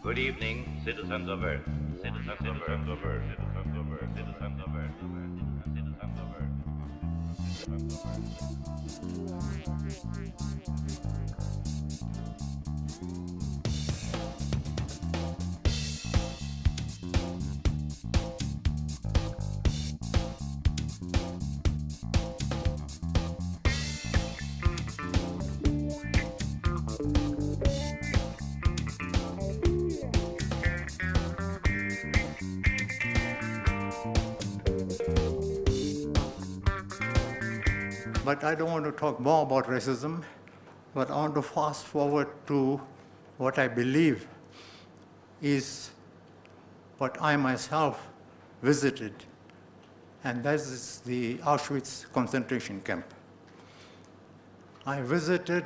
Good evening, citizens of Earth. Citizens of Earth. Citizens of Earth. Citizens of Earth. Citizens of Earth. Citizens of Earth. Citizens of But I don't want to talk more about racism, but I want to fast forward to what I believe is what I myself visited, and that is the Auschwitz concentration camp. I visited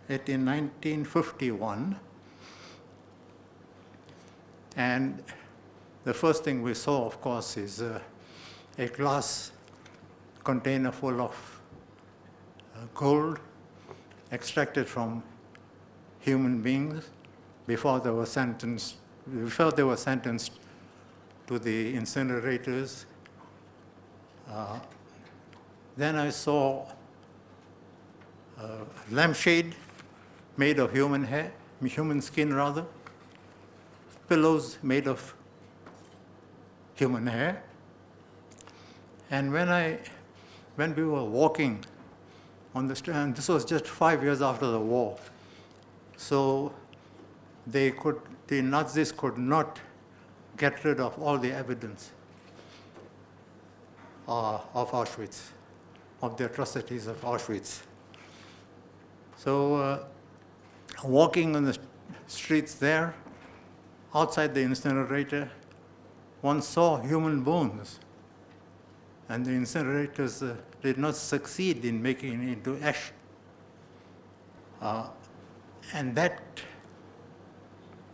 it in 1951, and the first thing we saw, of course, is a glass container full of gold extracted from human beings before they were sentenced to the incinerators. Then I saw a lampshade made of human skin rather, pillows made of human hair. And when we were walking on the street, and this was just 5 years after the war, so the Nazis could not get rid of all the evidence of Auschwitz, of the atrocities of Auschwitz. So walking on the streets there, outside the incinerator, one saw human bones, and the incinerators did not succeed in making it into ash. And that,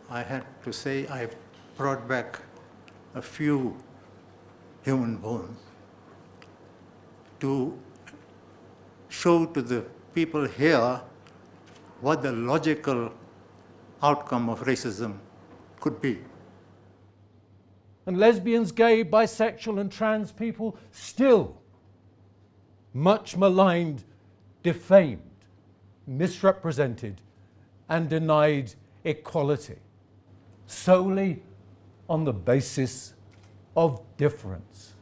I had to say, I brought back a few human bones to show to the people here what the logical outcome of racism could be. And lesbians, gay, bisexual and trans people still much maligned, defamed, misrepresented and denied equality solely on the basis of difference.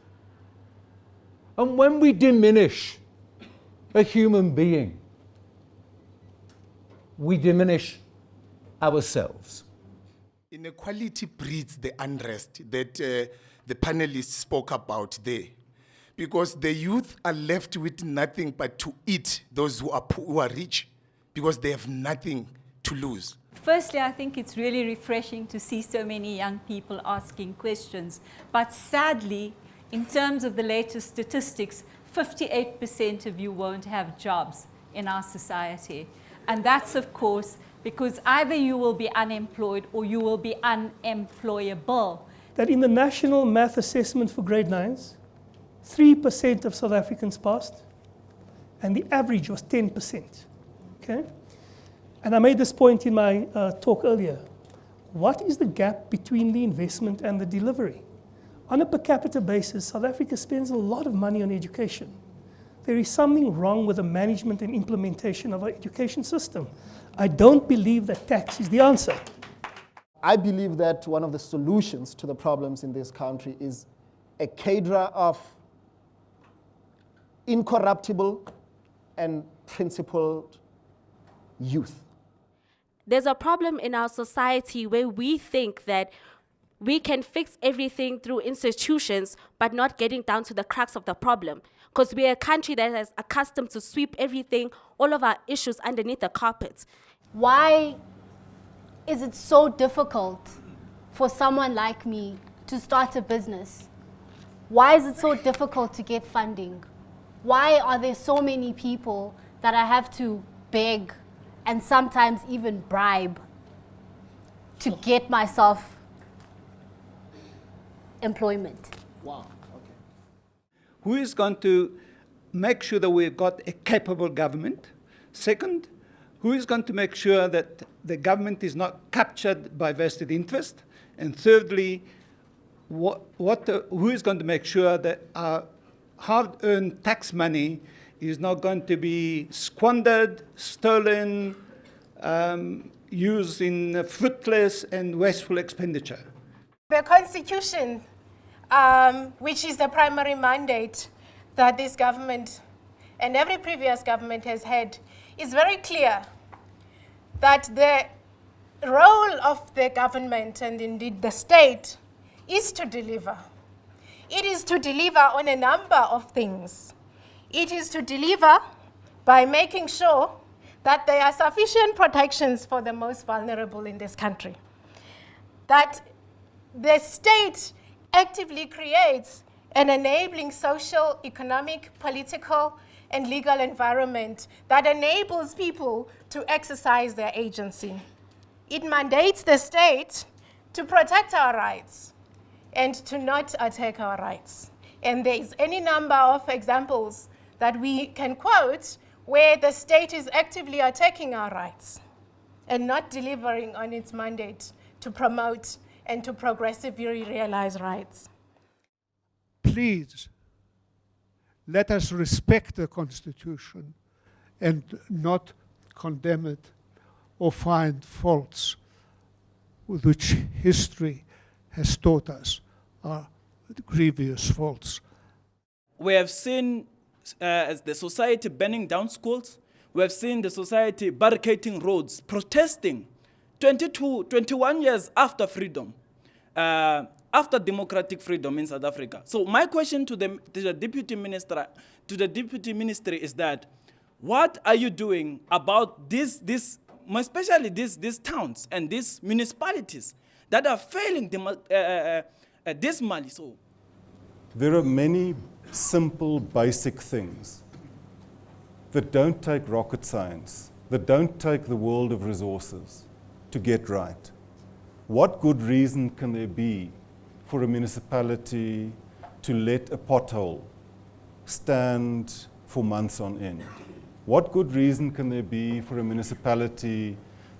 And when we diminish a human being, we diminish ourselves. Inequality breeds the unrest that the panelists spoke about there. Because the youth are left with nothing but to eat those who are poor, who are rich, because they have nothing to lose. Firstly, I think it's really refreshing to see so many young people asking questions. But sadly, in terms of the latest statistics, 58% of you won't have jobs in our society. And that's, of course, because either you will be unemployed or you will be unemployable. That in the National Math Assessment for grade 9s, 3% of South Africans passed, and the average was 10%. Okay? And I made this point in my talk earlier. What is the gap between the investment and the delivery? On a per capita basis, South Africa spends a lot of money on education. There is something wrong with the management and implementation of our education system. I don't believe that tax is the answer. I believe that one of the solutions to the problems in this country is a cadre of incorruptible and principled youth. There's a problem in our society where we think that we can fix everything through institutions, but not getting down to the crux of the problem. Because we're a country that is accustomed to sweep everything, all of our issues underneath the carpet. Why is it so difficult for someone like me to start a business? Why is it so difficult to get funding? Why are there so many people that I have to beg and sometimes even bribe to get myself employment? Wow, okay. Who is going to make sure that we've got a capable government? Second, Who is going to make sure that the government is not captured by vested interest? And thirdly, who is going to make sure that our hard-earned tax money is not going to be squandered, stolen, used in fruitless and wasteful expenditure? The Constitution, which is the primary mandate that this government and every previous government has had, is very clear that the role of the government and indeed the state is to deliver. It is to deliver on a number of things. It is to deliver by making sure that there are sufficient protections for the most vulnerable in this country, that the state actively creates an enabling social, economic, political, and legal environment that enables people to exercise their agency. It mandates the state to protect our rights and to not attack our rights. And there is any number of examples that we can quote where the state is actively attacking our rights and not delivering on its mandate to promote and to progressively realize rights. Please, let us respect the Constitution and not condemn it or find faults with which history has taught us are grievous faults. We have seen as the society burning down schools. We have seen the society barricading roads, protesting 21 years after freedom, after democratic freedom in South Africa. So my question to the deputy minister is that, what are you doing about especially these towns and these municipalities that are failing dismally? So there are many simple, basic things that don't take rocket science, that don't take the world of resources to get right. What good reason can there be for a municipality to let a pothole stand for months on end? What good reason can there be for a municipality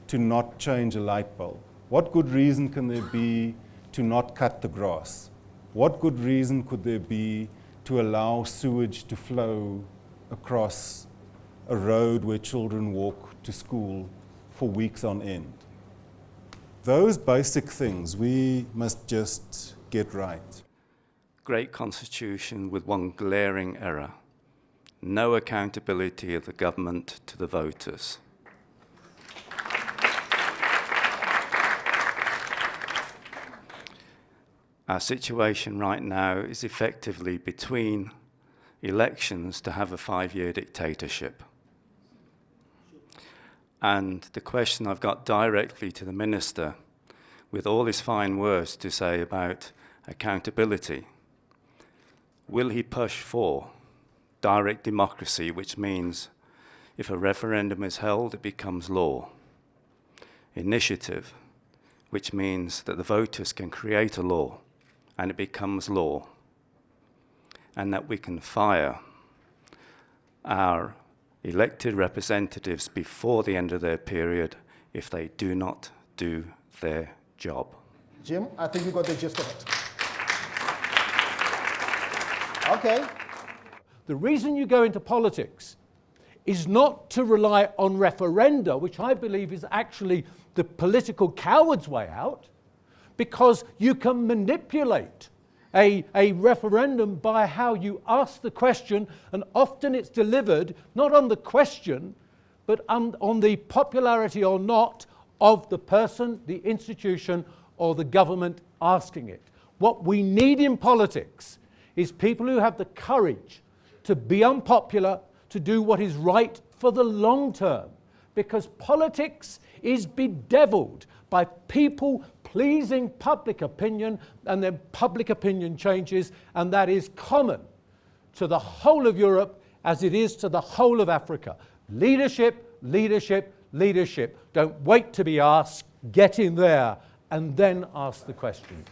to not change a light bulb? What good reason can there be to not cut the grass? What good reason could there be to allow sewage to flow across a road where children walk to school for weeks on end? Those basic things we must just get right. Great Constitution with one glaring error: no accountability of the government to the voters. Our situation right now is effectively between elections to have a 5-year dictatorship. And the question I've got directly to the Minister, with all his fine words to say about accountability, will he push for direct democracy, which means if a referendum is held, it becomes law? Initiative, which means that the voters can create a law and it becomes law, and that we can fire our elected representatives before the end of their period if they do not do their job. Jim, I think you got the gist of it. Okay. The reason you go into politics is not to rely on referenda, which I believe is actually the political coward's way out, because you can manipulate a referendum by how you ask the question, and often it's delivered not on the question, but on the popularity or not of the person, the institution, or the government asking it. What we need in politics is people who have the courage to be unpopular, to do what is right for the long term, because politics is bedeviled by people pleasing public opinion, and then public opinion changes, and that is common to the whole of Europe as it is to the whole of Africa. Leadership, leadership, leadership. Don't wait to be asked, get in there, and then ask the questions.